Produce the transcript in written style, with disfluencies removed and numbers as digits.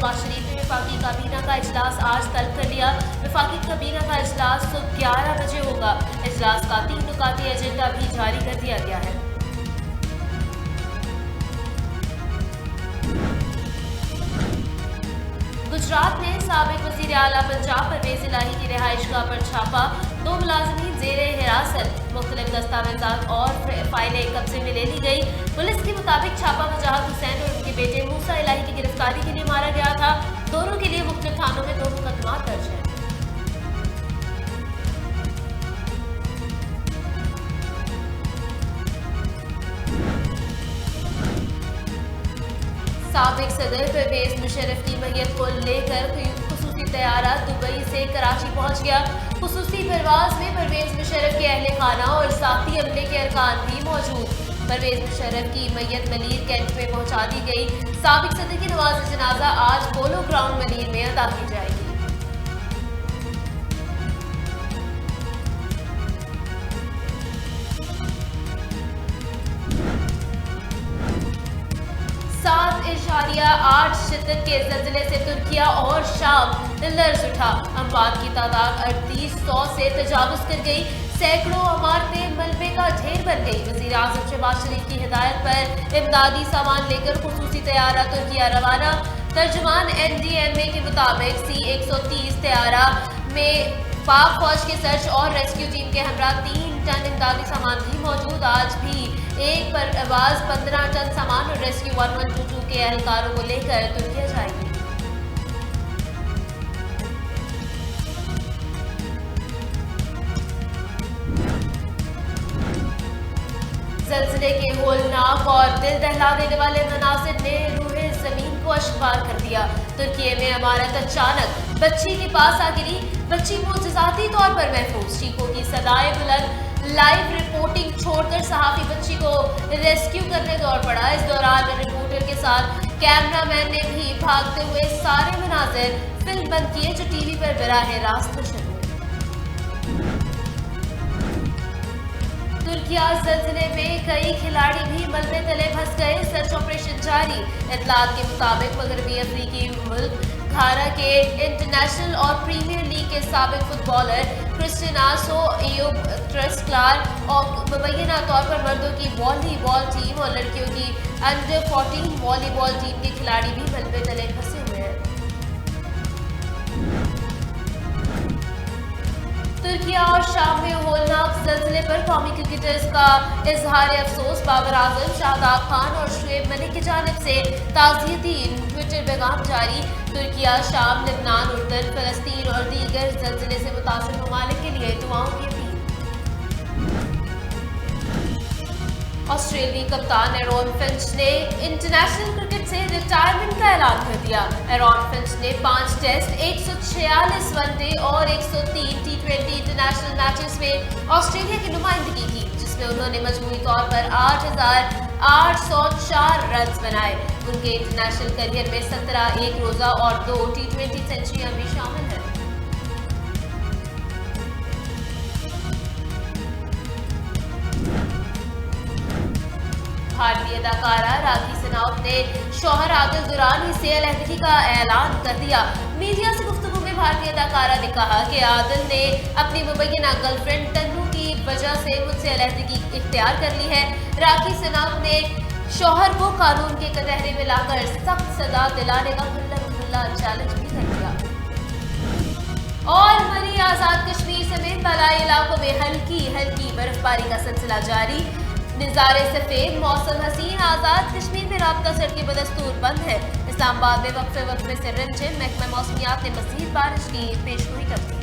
शहबाज शरीफ ने वफाकी काबीना का इजलास आज तलब कर लिया। वफाकी काबीना का इजलास सुबह 11 बजे होगा। इजलास का 3 नुकाती एजेंडा भी जारी कर दिया गया है। गुजरात में साबिक वज़ीर आला पंजाब परवेज इलाही की रिहाइश गाह पर छापा। 2 मुलाजिमीन ज़ेरे हिरासत। मुख्तलिफ दस्तावेजात और फाइलें कब्जे में ले ली गई। पुलिस के मुताबिक छापा मुजाहिद हुसैन और उनके बेटे मूसा इलाही की गिरफ्तारी के लिए मारा गया था। दोनों के लिए मुख्तलिफ थानों में 2 मुकदमा दर्ज है। साबिक सदर परवेज मुशर्रफ की मैयत को लेकर खुसूसी तैयारा दुबई से कराची पहुंच गया। खुसूसी परवाज में परवेज मुशर्रफ के अहले खाना और साथी अमले के अरकान भी मौजूद। परवेज मुशर्रफ की मैयत मलीर कैंट में पहुंचा दी गई। साबिक सदर की नमाज जनाजा आज पोलो ग्राउंड मलीर में अदा की जाएगी। .8 शिद्दत के ज़लज़ले से तुर्किया और शाम लर्ज़ उठा। अमवात की तादाद 3800 से तजावुज़ कर गई। सैकड़ों इमारतें मलबे का ढेर बन गई। वज़ीर आज़म शहबाज शरीफ की हिदायत पर इमदादी सामान लेकर खुसूसी तैयारा तुर्किया रवाना। तर्जुमान NDMA के मुताबिक C-130 तैयारा में पाक फौज के सर्च और रेस्क्यू टीम के हमरा 3 टन इमदादी सामान भी मौजूद। आज भी एक परवाज 15 टन सामान और रेस्क्यू 1122 के एहलकारों को लेकर तुर्किया जाएगी। ज़लज़ले के होलनाक और दिल दहला देने वाले मनासिर ने रूहे ज़मीन को अशबार कर दिया। तुर्की में इमारत अचानक बच्ची के पास आ गिरी। बच्ची मुअजिज़ाती तौर पर महफूज। चीखों की सदाएं बुलंद। लाइव रिपोर्टिंग छोड़कर सहाफ़ी बच्ची को रेस्क्यू करने दौड़ पड़ा। इस दौरान रिपोर्टर के साथ कैमरामैन ने भी भागते हुए सारे मनाज़िर फिल्म बंद किए जो टीवी पर बराह रास्त नशर हुए। तुर्किया ज़लज़ले में कई खिलाड़ी भी मलबे तले फंस गए। सर्च ऑपरेशन जारी। इत्तलात के मुताबिक मगरबी अफ्रीकी मुल्क घाना के इंटरनेशनल और प्रीमियर लीग के साबिक फुटबॉलर क्रिस्टियानो एयूब ट्रेस्क्लार और मुबैना तौर पर मर्दों की वॉलीबॉल टीम और लड़कियों की अंडर 14 वॉलीबॉल टीम के खिलाड़ी भी मलबे तले फंसे हुए हैं। तुर्किया और शाम में होलनाक ज़लज़ले पर कौमी क्रिकेटर्स का इजहार अफसोस। बाबर आजम, शाहदाब खान और शुएब मलिक की जानिब से ताज़ियती ट्विटर पैगाम जारी। तुर्किया, शाम, लेबनान, उर्दन, फ़लस्तीन और दीगर ज़लज़ले से मुतासिर ममालिक के लिए दुआओं की अपील। ऑस्ट्रेलियाई कप्तान एरॉन फिंच ने इंटरनेशनल क्रिकेट से रिटायरमेंट का ऐलान कर दिया। एरॉन फिंच ने 5 टेस्ट, 146 वनडे और 103 T20 इंटरनेशनल मैचेस में ऑस्ट्रेलिया की नुमाइंदगी की, जिसमें उन्होंने मजमूई तौर पर 8,804 रन बनाए। उनके इंटरनेशनल करियर में 17 एक रोजा और 2 T20 सेंचुरियां भी शामिल हैं। भारतीय अदाकारा राखी सनाउत ने शौहर आदिल दुरानी से अलहदगी का ऐलान कर दिया। मीडिया से गुफ्तगू में भारतीय अदाकारा ने कहा कि आदिल ने अपनी मुबैना गर्लफ्रेंड तन्नू की वजह से मुझसे अलहदगी इख्तियार कर ली है। राखी सनाउत ने शौहर को कानून के कटहरे में लाकर सख्त सजा दिलाने का खुला चैलेंज भी कर दिया। और मरी आजाद कश्मीर समेत तराई इलाकों में हल्की बर्फबारी का सिलसिला जारी। निज़ारे सफेद, मौसम हसीन। आजाद कश्मीर में राब्ता सड़कें बदस्तूर बंद है। इस्लामाबाद में वक्फे से रिमझिम। महकमा मौसमियात ने मज़ीद बारिश की पेशगोई कर दी।